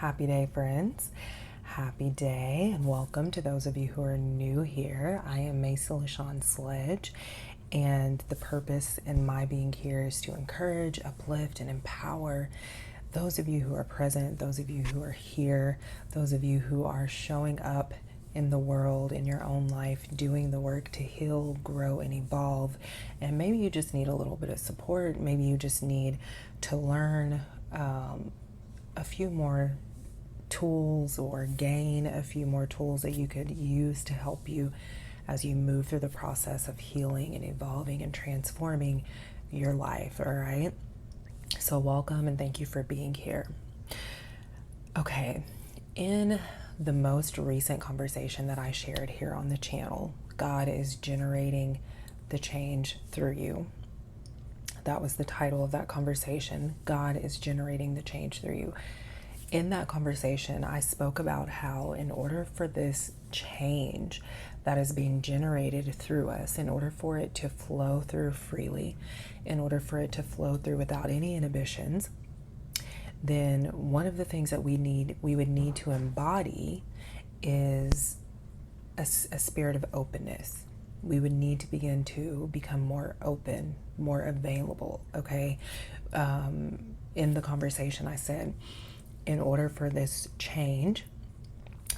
Happy day, friends. Happy day, and welcome to those of you who are new here. I am Macy LaShawn Sledge, and the purpose in my being here is to encourage, uplift, and empower those of you who are present, those of you who are here, those of you who are showing up in the world, in your own life, doing the work to heal, grow, and evolve. And maybe you just need a little bit of support. Maybe you just need to learn a few more tools or gain a few more tools that you could use to help you as you move through the process of healing and evolving and transforming your life. All right. So welcome and thank you for being here. Okay. In the most recent conversation that I shared here on the channel, God is generating the change through you. That was the title of that conversation. God is generating the change through you. In that conversation, I spoke about how in order for this change that is being generated through us, in order for it to flow through freely, in order for it to flow through without any inhibitions, then one of the things that we would need to embody is a spirit of openness. We would need to begin to become more open, more available, okay? In the conversation, I said, in order for this change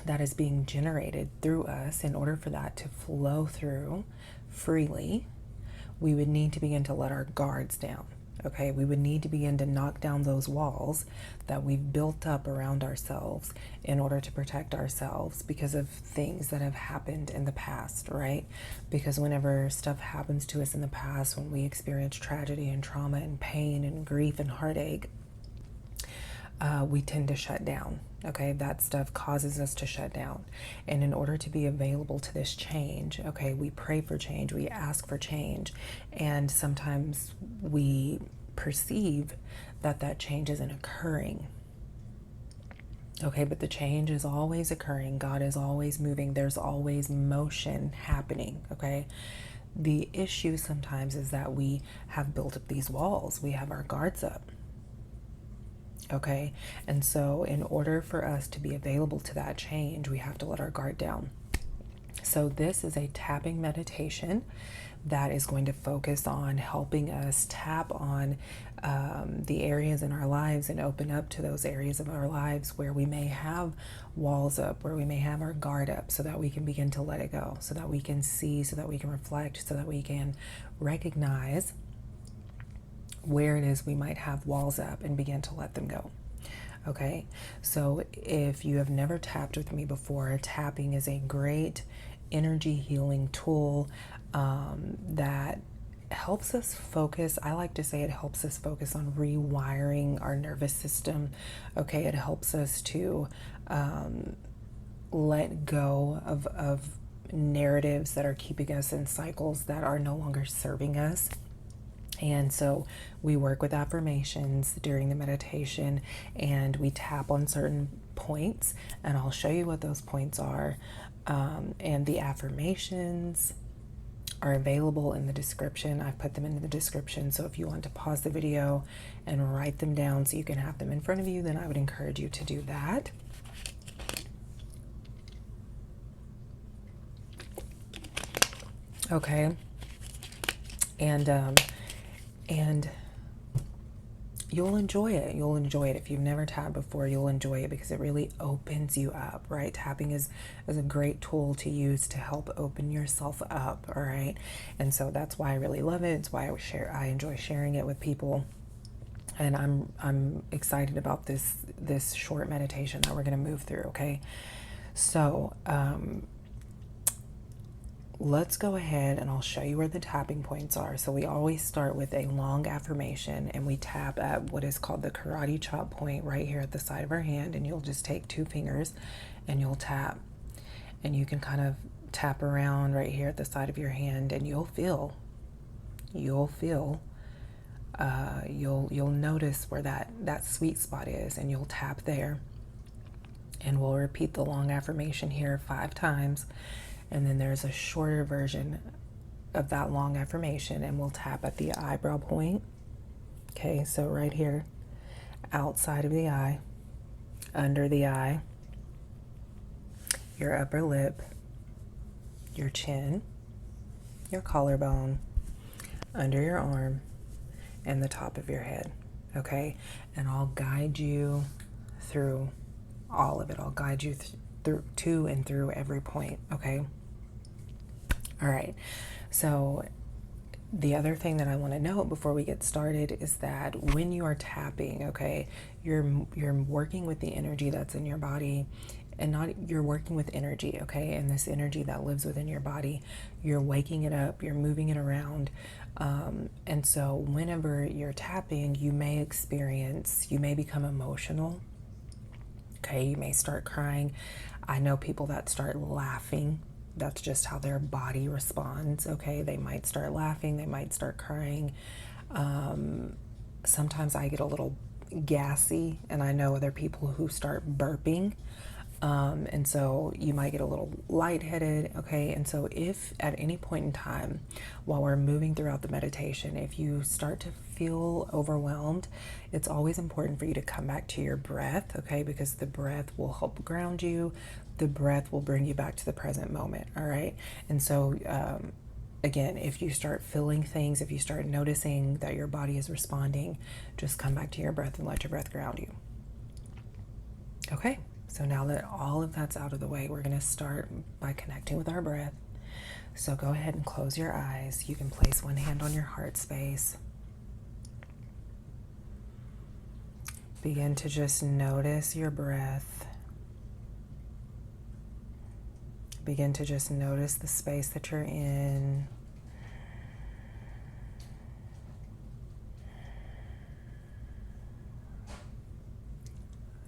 that is being generated through us, in order for that to flow through freely, we would need to begin to let our guards down, okay? We would need to begin to knock down those walls that we've built up around ourselves in order to protect ourselves because of things that have happened in the past, right? Because whenever stuff happens to us in the past, when we experience tragedy and trauma and pain and grief and heartache, we tend to shut down, okay? That stuff causes us to shut down. And in order to be available to this change, okay, we pray for change, we ask for change, and sometimes we perceive that that change isn't occurring. Okay, but the change is always occurring. God is always moving. There's always motion happening, okay? The issue sometimes is that we have built up these walls. We have our guards up. Okay, and so in order for us to be available to that change, we have to let our guard down. So this is a tapping meditation that is going to focus on helping us tap on the areas in our lives and open up to those areas of our lives where we may have walls up, where we may have our guard up, so that we can begin to let it go, so that we can see, so that we can reflect, so that we can recognize where it is we might have walls up and begin to let them go. Okay, so if you have never tapped with me before, tapping is a great energy healing tool that helps us focus. I like to say it helps us focus on rewiring our nervous system. Okay, it helps us to let go of narratives that are keeping us in cycles that are no longer serving us. And so we work with affirmations during the meditation, and we tap on certain points, and I'll show you what those points are. And the affirmations are available in the description. I've put them in the description. So if you want to pause the video and write them down so you can have them in front of you, then I would encourage you to do that. Okay. And you'll enjoy it. You'll enjoy it. If you've never tapped before, you'll enjoy it because it really opens you up, right? Tapping is a great tool to use to help open yourself up, all right? And so that's why I really love it. It's why I enjoy sharing it with people. And I'm excited about this short meditation that we're going to move through, okay? So, let's go ahead and I'll show you where the tapping points are. So we always start with a long affirmation, and we tap at what is called the karate chop point right here at the side of our hand. And you'll just take 2 fingers and you'll tap, and you can kind of tap around right here at the side of your hand, and you'll notice where that sweet spot is, and you'll tap there. And we'll repeat the long affirmation here 5 times. And then there's a shorter version of that long affirmation, and we'll tap at the eyebrow point. Okay, so right here, outside of the eye. under the eye, your upper lip, your chin, your collarbone, under your arm, and the top of your head. Okay? And I'll guide you through all of it. I'll guide you through to and through every point. Okay? All right. So the other thing that I want to note before we get started is that when you are tapping, okay, you're working with the energy that's in your body, and you're working with energy, okay, and this energy that lives within your body, you're waking it up, you're moving it around, and so whenever you're tapping, you may become emotional. Okay, you may start crying. I know people that start laughing. That's just how their body responds. Okay, they might start laughing, they might start crying. Sometimes I get a little gassy, and I know other people who start burping. And so you might get a little lightheaded. Okay, and so if at any point in time while we're moving throughout the meditation, if you start to feel overwhelmed, it's always important for you to come back to your breath, okay, because the breath will help ground you. The breath will bring you back to the present moment. All right, and so again, if you start feeling things, if you start noticing that your body is responding, just come back to your breath and let your breath ground you. Okay, so now that all of that's out of the way, we're going to start by connecting with our breath. So go ahead and close your eyes. You can place one hand on your heart space. Begin to just notice your breath. Begin to just notice the space that you're in.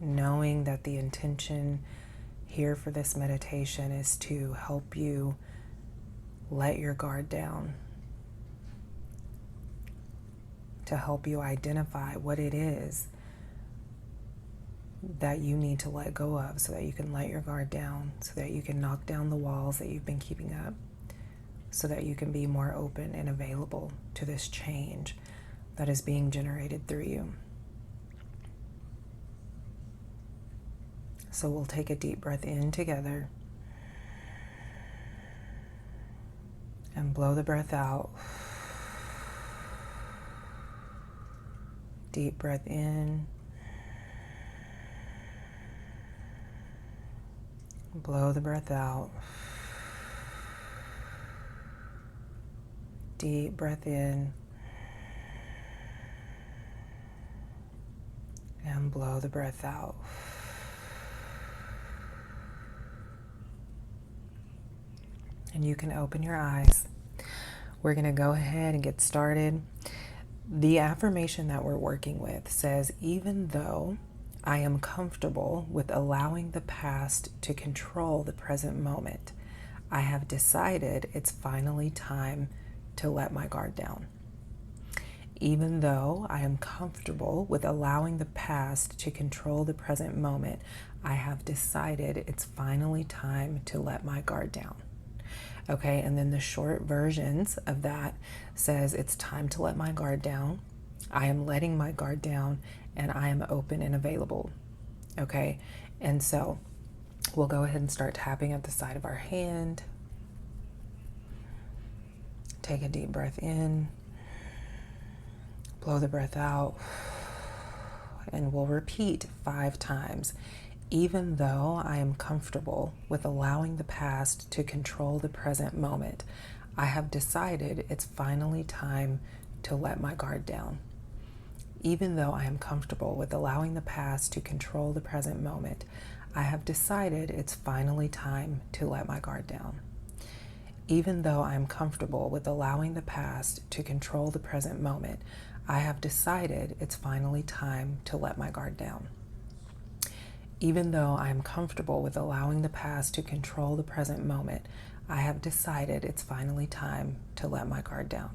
Knowing that the intention here for this meditation is to help you let your guard down, to help you identify what it is that you need to let go of so that you can let your guard down, so that you can knock down the walls that you've been keeping up, so that you can be more open and available to this change that is being generated through you. So we'll take a deep breath in together and blow the breath out. Deep breath in. Blow the breath out. Deep breath in. And blow the breath out. And you can open your eyes. We're going to go ahead and get started. The affirmation that we're working with says, even though I am comfortable with allowing the past to control the present moment, I have decided it's finally time to let my guard down. Even though I am comfortable with allowing the past to control the present moment, I have decided it's finally time to let my guard down. Okay, and then the short versions of that says it's time to let my guard down, I am letting my guard down, and I am open and available. Okay, and so we'll go ahead and start tapping at the side of our hand. Take a deep breath in, blow the breath out, and we'll repeat 5 times. Even though I am comfortable with allowing the past to control the present moment, I have decided it's finally time to let my guard down. Even though I am comfortable with allowing the past to control the present moment, I have decided it's finally time to let my guard down. Even though I am comfortable with allowing the past to control the present moment, I have decided it's finally time to let my guard down. Even though I am comfortable with allowing the past to control the present moment, I have decided it's finally time to let my guard down.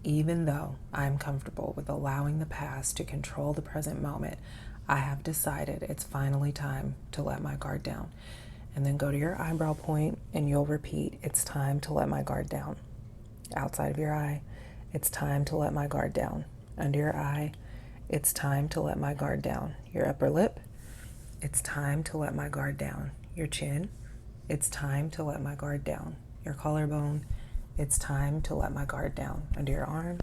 Even though I am comfortable with allowing the past to control the present moment, I have decided it's finally time to let my guard down. And then go to your eyebrow point and you'll repeat, it's time to let my guard down. Outside of your eye, it's time to let my guard down. Under your eye, it's time to let my guard down. Your upper lip, It's time to let my guard down. Your chin. It's time to let my guard down. Your collarbone. It's time to let my guard down. Under your arm.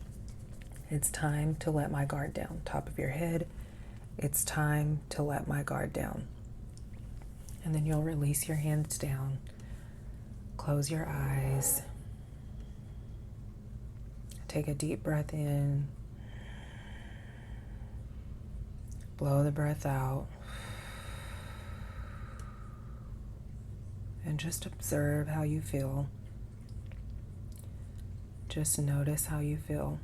It's time to let my guard down. Top of your head. It's time to let my guard down. And then you'll release your hands down. Close your eyes. Take a deep breath in. Blow the breath out. And just observe how you feel. Just notice how you feel.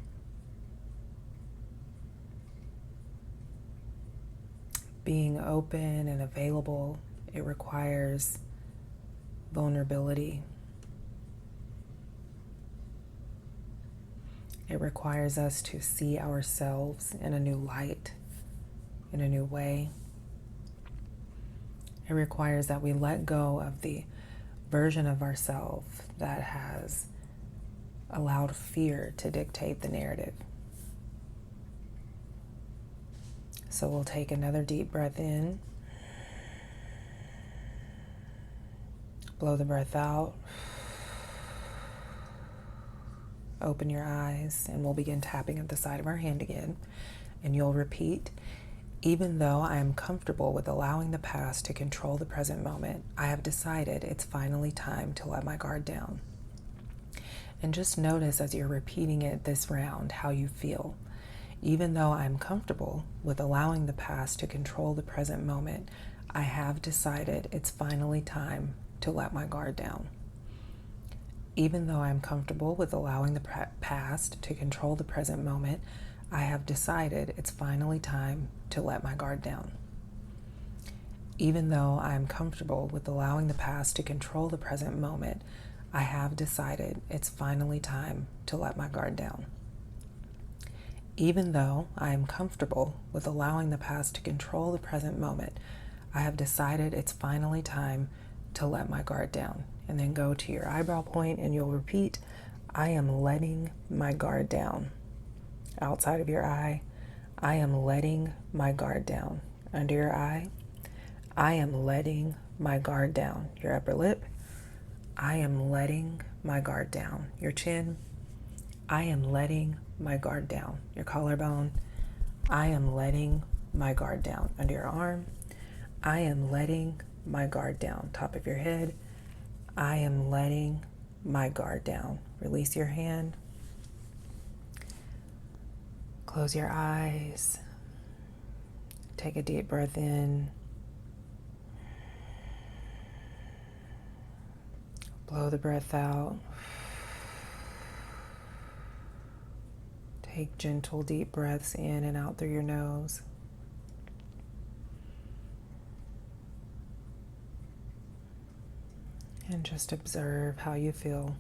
Being open and available, it requires vulnerability. It requires us to see ourselves in a new light, in a new way. It requires that we let go of the version of ourselves that has allowed fear to dictate the narrative. So we'll take another deep breath in. Blow the breath out. Open your eyes, and we'll begin tapping at the side of our hand again. And you'll repeat, even though I am comfortable with allowing the past to control the present moment, I have decided it's finally time to let my guard down. And just notice as you're repeating it this round how you feel. Even though I'm comfortable with allowing the past to control the present moment, I have decided it's finally time to let my guard down. Even though I'm comfortable with allowing the past to control the present moment, I have decided it's finally time to let my guard down. Even though I'm comfortable with allowing the past to control the present moment, I have decided it's finally time to let my guard down. Even though I am comfortable with allowing the past to control the present moment, I have decided it's finally time to let my guard down. And then go to your eyebrow point and you'll repeat, I am letting my guard down. Outside of your eye, I am letting my guard down. Under your eye, I am letting my guard down. Your upper lip, I am letting my guard down. Your chin, I am letting my guard down. Your collarbone, I am letting my guard down. Under your arm, I am letting my guard down. Top of your head, I am letting my guard down. Release your hand. Close your eyes. Take a deep breath in. Blow the breath out. Take gentle deep breaths in and out through your nose. And just observe how you feel.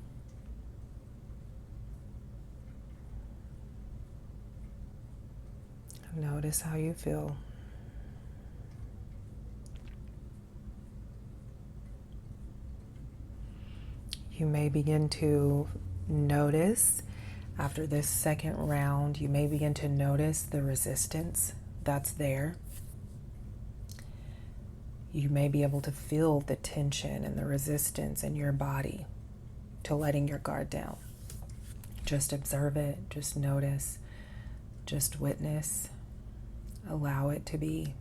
Notice how you feel. You may begin to notice, after this second round, you may begin to notice the resistance that's there. You may be able to feel the tension and the resistance in your body to letting your guard down. Just observe it, just notice, just witness, allow it to be.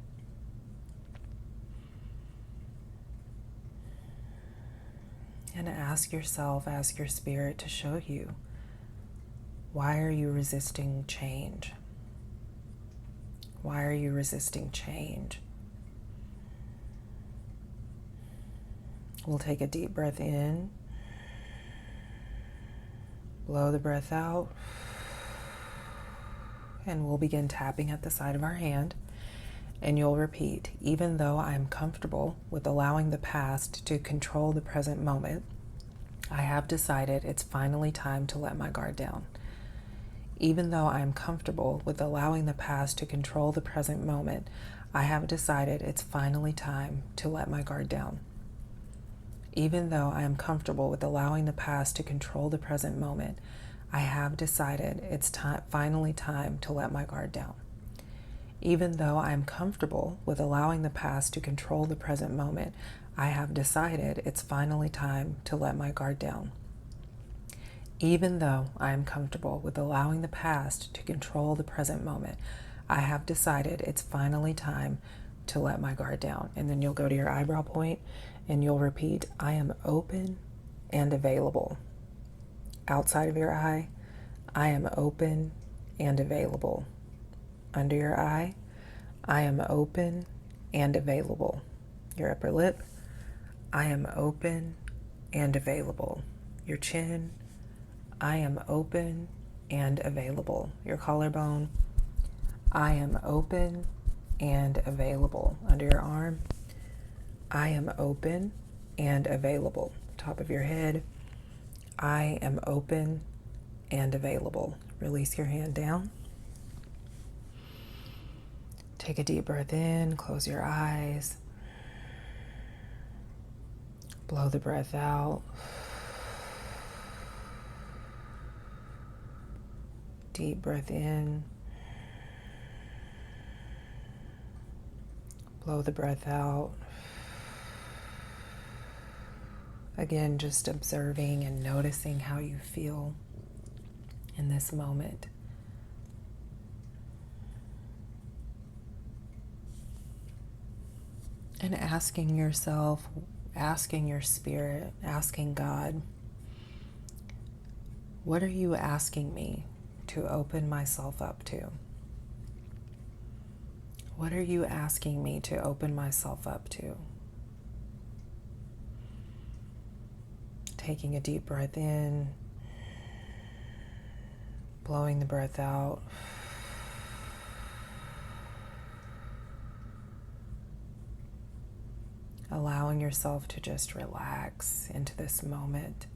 And ask yourself, ask your spirit to show you, why are you resisting change? Why are you resisting change? We'll take a deep breath in, blow the breath out, and we'll begin tapping at the side of our hand. And you'll repeat, even though I am comfortable with allowing the past to control the present moment, I have decided it's finally time to let my guard down. Even though I am comfortable with allowing the past to control the present moment, I have decided it's finally time to let my guard down. Even though I am comfortable with allowing the past to control the present moment, I have decided it's finally time to let my guard down. Even though I am comfortable with allowing the past to control the present moment, I have decided it's finally time to let my guard down. Even though I am comfortable with allowing the past to control the present moment, I have decided it's finally time to let my guard down. And then you'll go to your eyebrow point and you'll repeat, I am open and available. Outside of your eye, I am open and available. Under your eye, I am open and available. Your upper lip, I am open and available. Your chin, I am open and available. Your collarbone, I am open and available. Under your arm, I am open and available. Top of your head, I am open and available. Release your hand down. Take a deep breath in, close your eyes. Blow the breath out. Deep breath in. Blow the breath out. Again, just observing and noticing how you feel in this moment. And asking yourself, asking your spirit, asking God, what are you asking me to open myself up to? What are you asking me to open myself up to? Taking a deep breath in, blowing the breath out. Allowing yourself to just relax into this moment.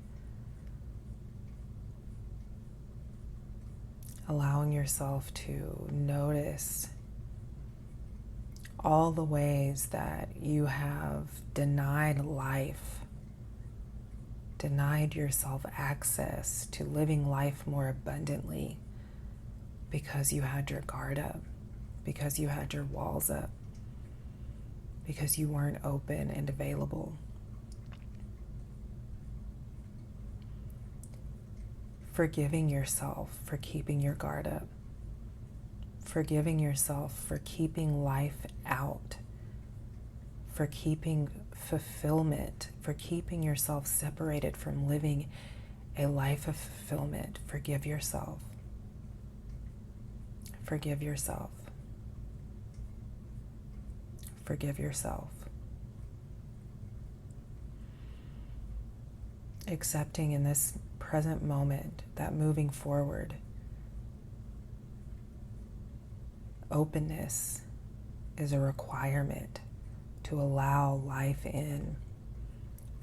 Allowing yourself to notice all the ways that you have denied life, denied yourself access to living life more abundantly because you had your guard up, because you had your walls up, because you weren't open and available. Forgiving yourself for keeping your guard up. Forgiving yourself for keeping life out. For keeping fulfillment. For keeping yourself separated from living a life of fulfillment. Forgive yourself. Forgive yourself. Forgive yourself. Accepting in this present moment that moving forward, openness is a requirement to allow life in,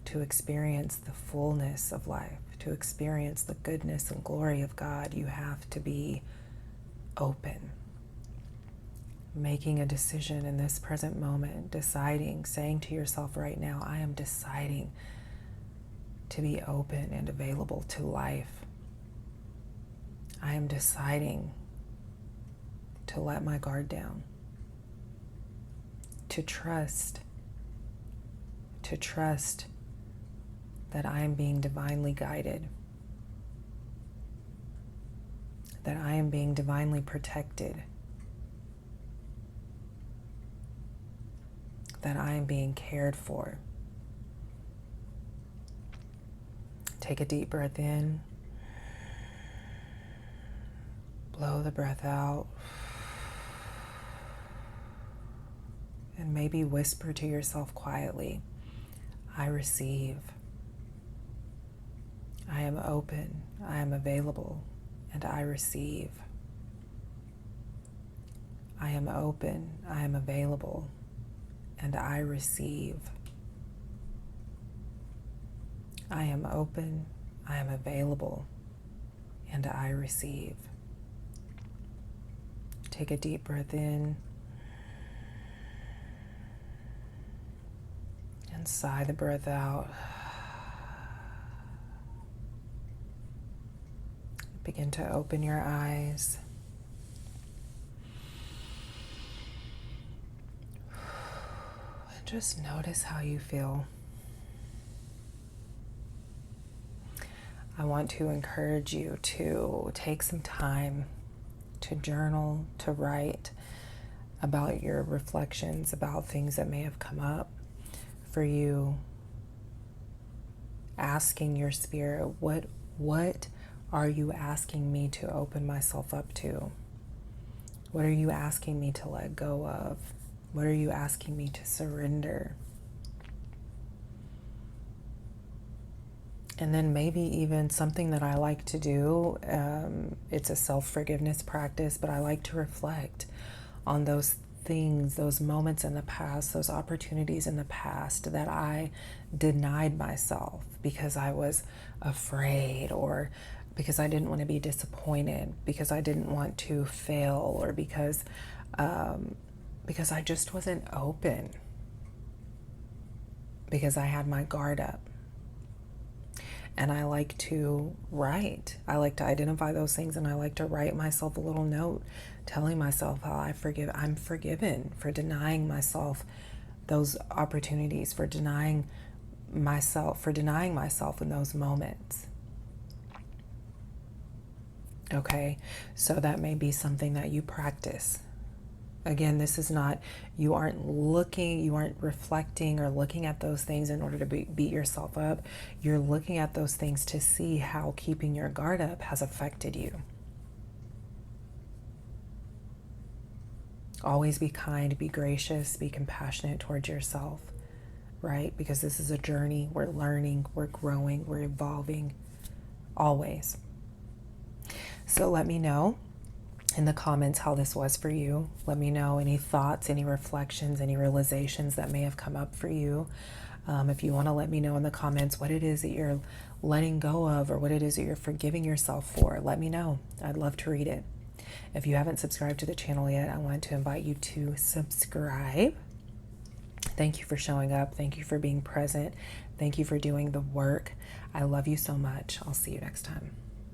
to experience the fullness of life, to experience the goodness and glory of God. You have to be open. Making a decision in this present moment, deciding, saying to yourself right now, I am deciding to be open and available to life. I am deciding to let my guard down, to trust that I am being divinely guided, that I am being divinely protected, that I am being cared for. Take a deep breath in. Blow the breath out. And maybe whisper to yourself quietly, I receive. I am open. I am available. And I receive. I am open. I am available. And I receive. I am open, I am available, and I receive. Take a deep breath in and sigh the breath out. Begin to open your eyes. Just notice how you feel. I want to encourage you to take some time to journal, to write about your reflections, about things that may have come up for you. Asking your spirit, what are you asking me to open myself up to? What are you asking me to let go of? What are you asking me to surrender? And then maybe even something that I like to do, it's a self-forgiveness practice, but I like to reflect on those things, those moments in the past, those opportunities in the past that I denied myself because I was afraid, or because I didn't want to be disappointed, because I didn't want to fail, or because I just wasn't open, because I had my guard up. And I like to write. I like to identify those things, and I like to write myself a little note telling myself how I'm forgiven for denying myself those opportunities, for denying myself in those moments. Okay, so that may be something that you practice. Again, this is not, you aren't reflecting or looking at those things in order to beat yourself up. You're looking at those things to see how keeping your guard up has affected you. Always be kind, be gracious, be compassionate towards yourself, right? Because this is a journey. We're learning, we're growing, we're evolving, always. So let me know in the comments how this was for you. Let me know any thoughts, any reflections, any realizations that may have come up for you. If you want to let me know in the comments what it is that you're letting go of, or what it is that you're forgiving yourself for, let me know. I'd love to read it. If you haven't subscribed to the channel yet, I want to invite you to subscribe. Thank you for showing up. Thank you for being present. Thank you for doing the work. I love you so much. I'll see you next time.